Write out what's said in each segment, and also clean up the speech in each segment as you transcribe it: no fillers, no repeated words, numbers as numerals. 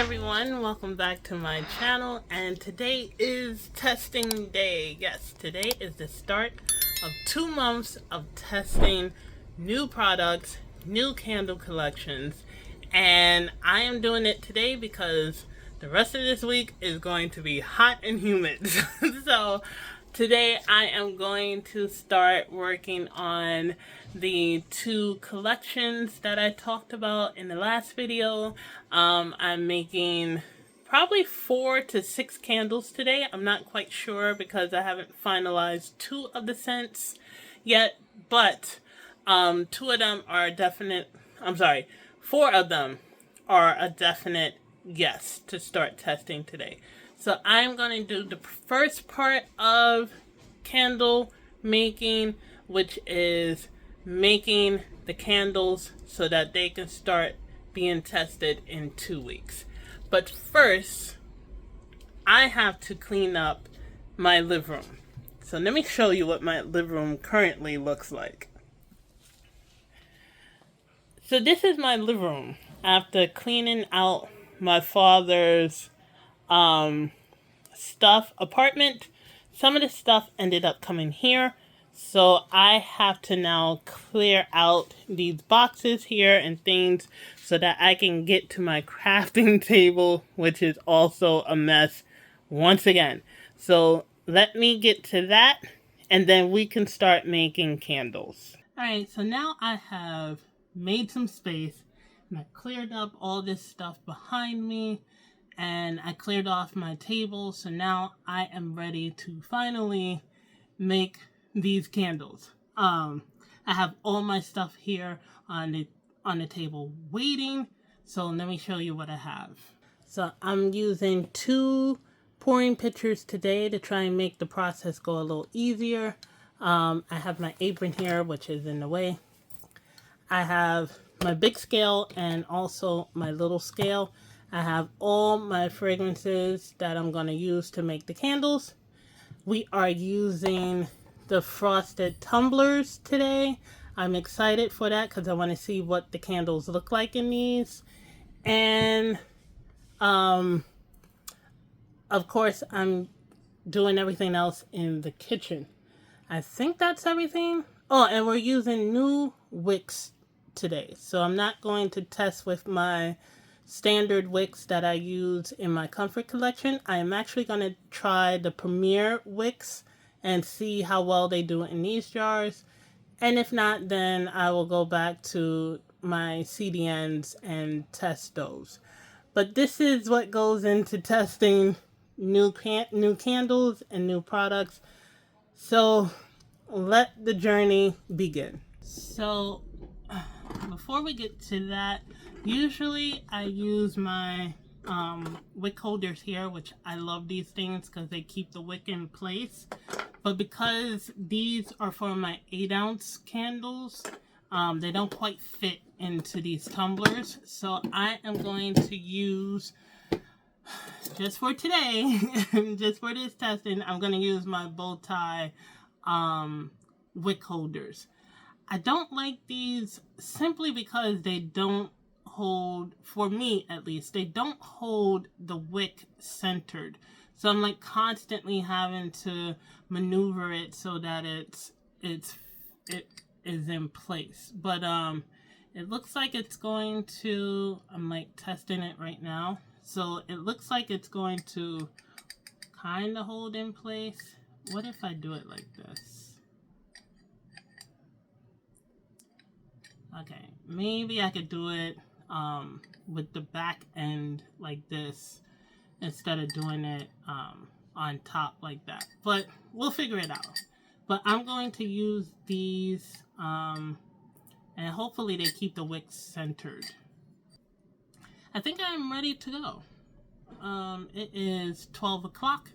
everyone, welcome back to my channel, and today is testing day. Yes, today is the start of 2 months of testing new products, new candle collections, and I am doing it today because the rest of this week is going to be hot and humid. So today I am going to start working on the 2 collections that I talked about in the last video. I'm making probably 4 to 6 candles today. I'm not quite sure because I haven't finalized 2 of the scents yet, but 2 of them are definite. I'm sorry, 4 of them are a definite yes to start testing today. So I'm going to do the first part of candle making, which is making the candles so that they can start being tested in 2 weeks. But first, I have to clean up my living room. So let me show you what my living room currently looks like. So this is my living room after cleaning out my father's apartment. Some of the stuff ended up coming here, so I have to now clear out these boxes here and things so that I can get to my crafting table, which is also a mess once again. So let me get to that, and then we can start making candles. Alright, so now I have made some space, and I cleared up all this stuff behind me, and I cleared off my table, so now I am ready to finally make these candles. I have all my stuff here on the table waiting, so let me show you what I have. So I'm using 2 pouring pitchers today to try and make the process go a little easier. I have my apron here, which is in the way. I have my big scale and also my little scale. I have all my fragrances that I'm going to use to make the candles. We are using the frosted tumblers today. I'm excited for that because I want to see what the candles look like in these. And of course, I'm doing everything else in the kitchen. I think that's everything. Oh, and we're using new wicks today. So I'm not going to test with my standard wicks that I use in my comfort collection. I am actually going to try the Premier wicks and see how well they do in these jars. And if not, then I will go back to my CDNs and test those. But this is what goes into testing new candles and new products. So let the journey begin. So before we get to that, usually I use my wick holders here, which I love these things because they keep the wick in place. But because these are for my 8-ounce candles, they don't quite fit into these tumblers. So I am going to use, just for today, just for this testing, I'm going to use my bow tie wick holders. I don't like these simply because they don't hold, for me at least, they don't hold the wick centered. So I'm like constantly having to maneuver it so that it is in place. But it looks like it's going to, I'm like testing it right now. So it looks like it's going to kind of hold in place. What if I do it like this? Okay, maybe I could do it with the back end like this instead of doing it on top like that. But we'll figure it out. But I'm going to use these and hopefully they keep the wicks centered. I think I'm ready to go. It is 12 o'clock.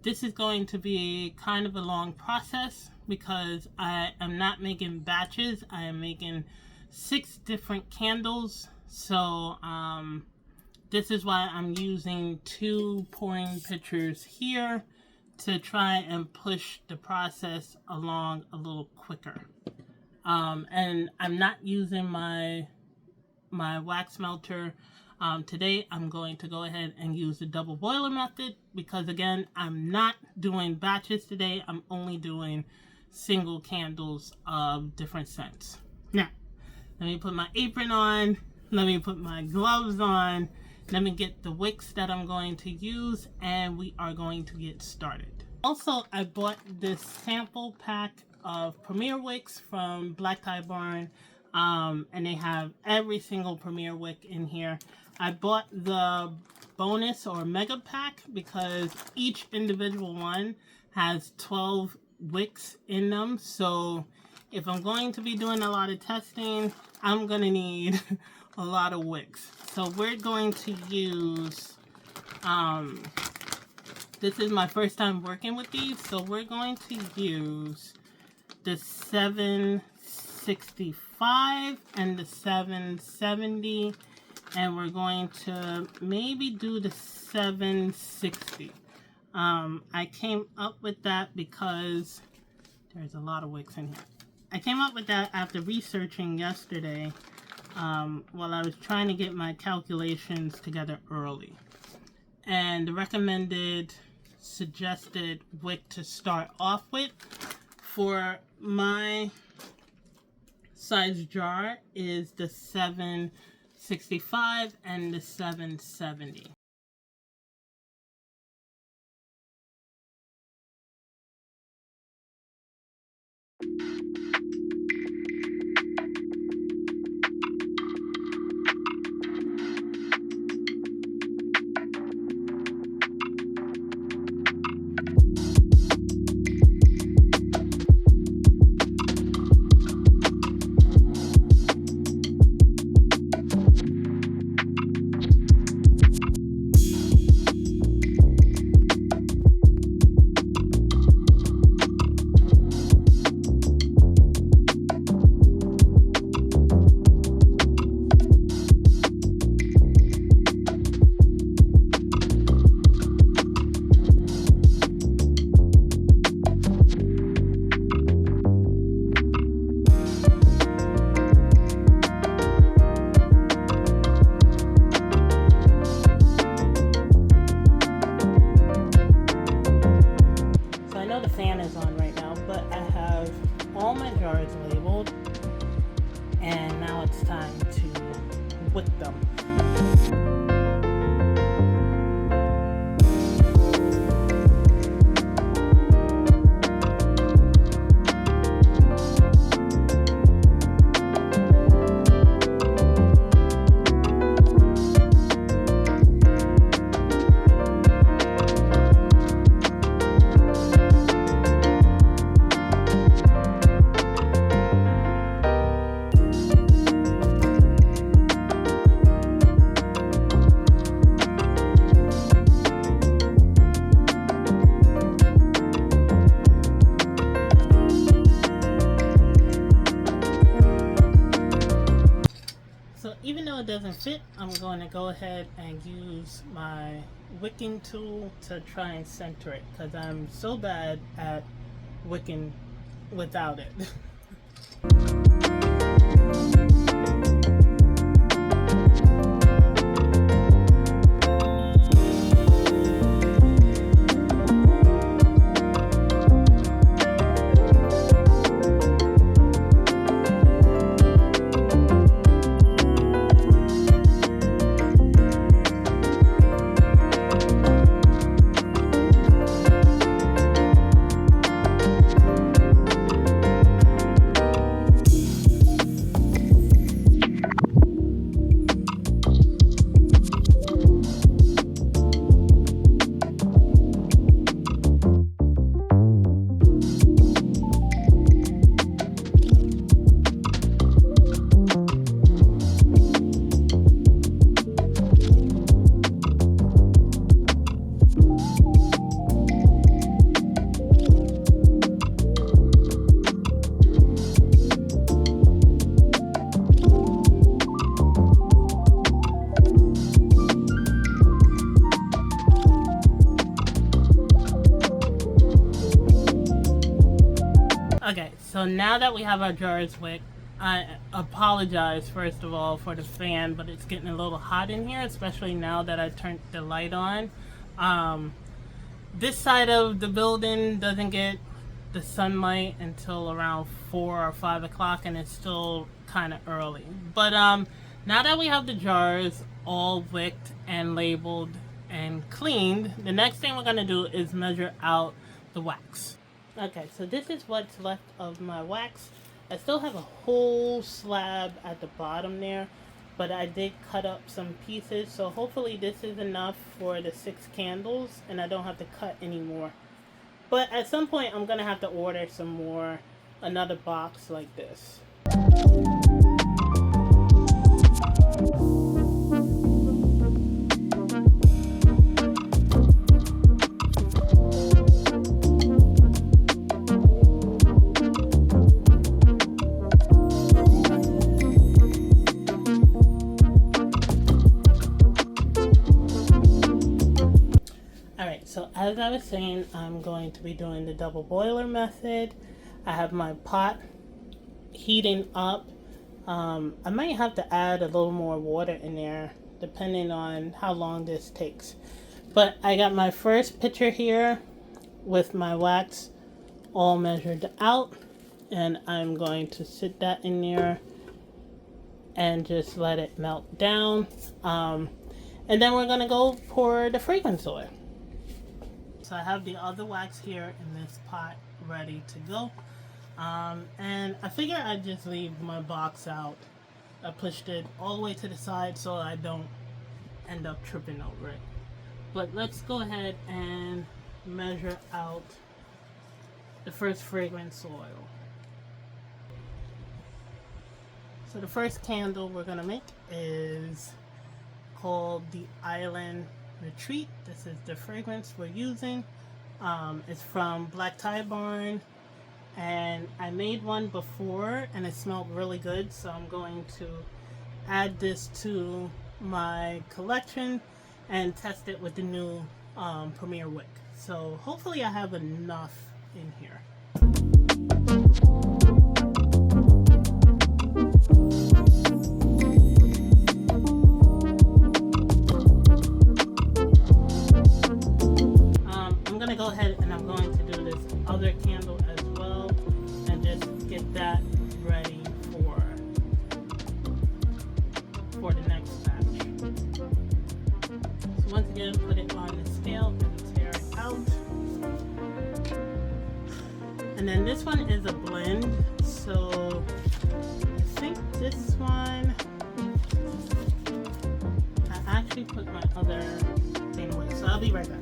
This is going to be kind of a long process because I am not making batches. I am making 6 different candles. So this is why I'm using 2 pouring pitchers here to try and push the process along a little quicker. And I'm not using my wax melter. Today I'm going to go ahead and use the double boiler method because again, I'm not doing batches today. I'm only doing single candles of different scents. Now, let me put my apron on. Let me put my gloves on. Let me get the wicks that I'm going to use and we are going to get started. Also, I bought this sample pack of Premier wicks from Black Tie Barn. And they have every single Premier wick in here. I bought the bonus or mega pack because each individual one has 12 wicks in them. So if I'm going to be doing a lot of testing, I'm going to need a lot of wicks. So we're going to use, this is my first time working with these. So we're going to use the 765 and the 770, and we're going to maybe do the 760. I came up with that because there's a lot of wicks in here. I came up with that after researching yesterday while I was trying to get my calculations together early. And the recommended suggested wick to start off with for my size jar is the 765 and the 770. And now it's time to wick them. Even though it doesn't fit, I'm going to go ahead and use my wicking tool to try and center it because I'm so bad at wicking without it. Okay, so now that we have our jars wicked, I apologize first of all for the fan, but it's getting a little hot in here, especially now that I turned the light on. This side of the building doesn't get the sunlight until around 4 or 5 o'clock, and it's still kind of early. But now that we have the jars all wicked and labeled and cleaned, the next thing we're going to do is measure out the wax. Okay, so this is what's left of my wax. I still have a whole slab at the bottom there, but I did cut up some pieces, so hopefully this is enough for the 6 candles and I don't have to cut anymore. But at some point I'm gonna have to order some more, another box like this. So as I was saying, I'm going to be doing the double boiler method. I have my pot heating up. I might have to add a little more water in there depending on how long this takes. But I got my first pitcher here with my wax all measured out, and I'm going to sit that in there and just let it melt down. And then we're going to go pour the fragrance oil. So I have the other wax here in this pot ready to go. And I figure I'd just leave my box out. I pushed it all the way to the side so I don't end up tripping over it. But let's go ahead and measure out the first fragrance oil. So the first candle we're gonna make is called the Island Retreat. This is the fragrance we're using. It's from Black Tie Barn, and I made one before and it smelled really good, so I'm going to add this to my collection and test it with the new Premier Wick. So hopefully I have enough in here. Go ahead and I'm going to do this other candle as well and just get that ready for the next batch. So once again, put it on the scale and tear it out. And then this one is a blend, so I think this one, I actually put my other thing away, so I'll be right back.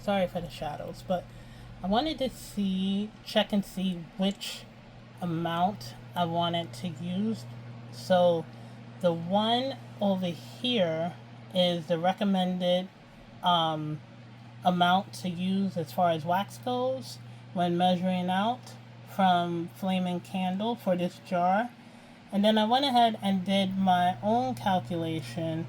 Sorry for the shadows, but I wanted to check and see which amount I wanted to use. So the one over here is the recommended amount to use as far as wax goes when measuring out from Flaming Candle for this jar. And then I went ahead and did my own calculation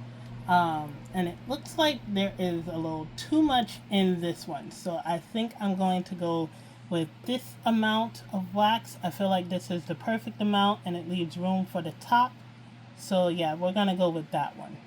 And it looks like there is a little too much in this one. So I think I'm going to go with this amount of wax. I feel like this is the perfect amount and it leaves room for the top. So yeah, we're going to go with that one.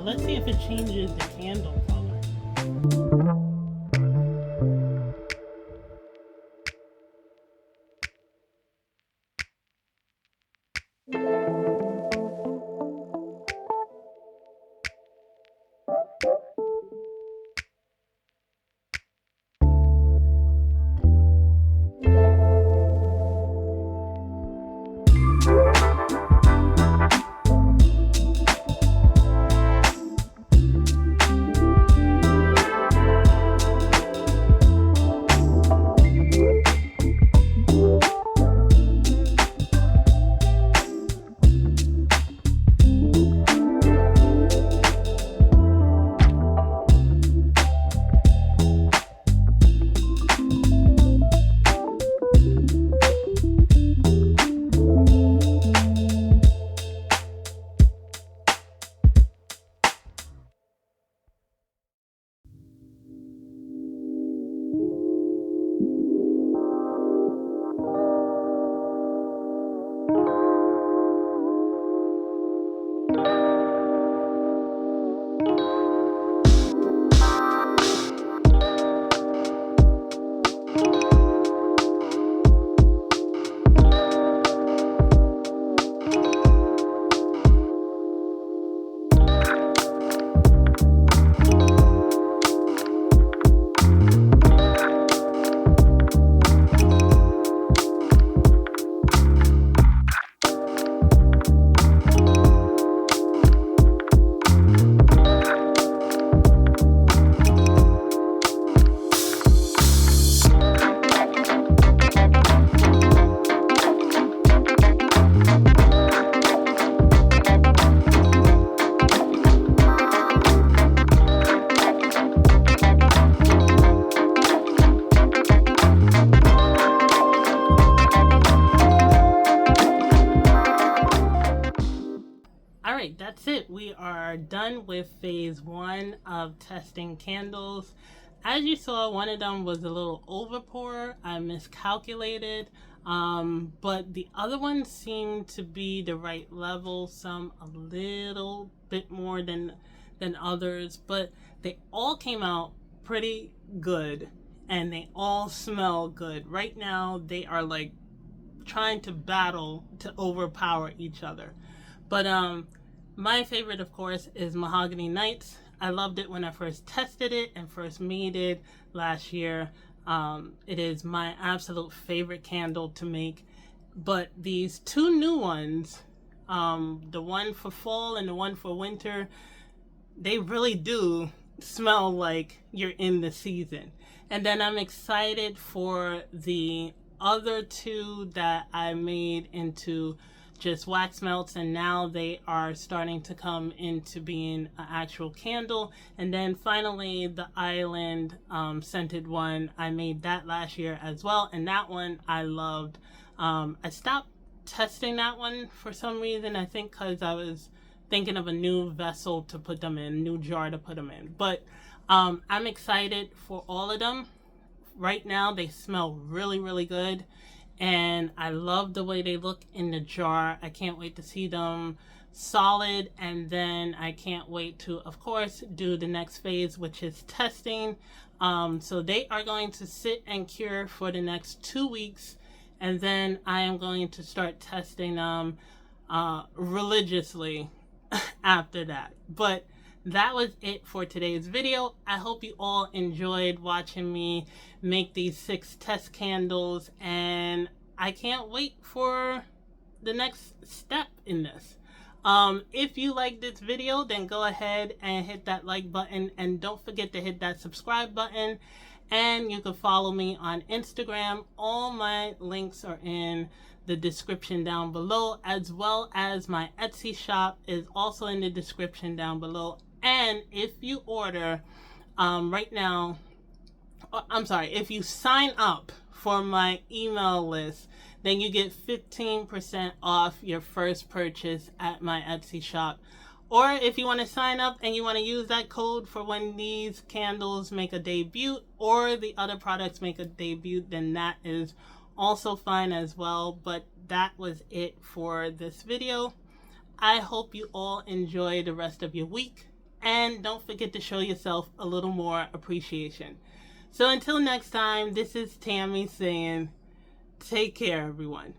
Let's see if it changes the candle color. done with phase 1 of testing candles. As you saw, one of them was a little over pour. I miscalculated. But the other ones seemed to be the right level, some a little bit more than others, but they all came out pretty good and they all smell good. Right now they are like trying to battle to overpower each other. But my favorite, of course, is Mahogany Nights. I loved it when I first tested it and first made it last year. It is my absolute favorite candle to make. But these two new ones, the one for fall and the one for winter, they really do smell like you're in the season. And then I'm excited for the other two that I made into just wax melts, and now they are starting to come into being an actual candle. And then finally the island scented one, I made that last year as well, and that one I loved. I stopped testing that one for some reason, I think because I was thinking of a new vessel to put them in, new jar to put them in. But I'm excited for all of them. Right now they smell really, really good, and I love the way they look in the jar. I can't wait to see them solid, and then I can't wait to, of course, do the next phase, which is testing. So they are going to sit and cure for the next 2 weeks, and then I am going to start testing them religiously after that. But that was it for today's video. I hope you all enjoyed watching me make these 6 test candles, and I can't wait for the next step in this. If you like this video, then go ahead and hit that like button, and don't forget to hit that subscribe button. And you can follow me on Instagram. All my links are in the description down below, as well as my Etsy shop is also in the description down below. And if you order right now, if you sign up for my email list, then you get 15% off your first purchase at my Etsy shop. Or if you want to sign up and you want to use that code for when these candles make a debut or the other products make a debut, then that is also fine as well. But that was it for this video. I hope you all enjoy the rest of your week, and don't forget to show yourself a little more appreciation. So until next time, this is Tammy saying, take care, everyone.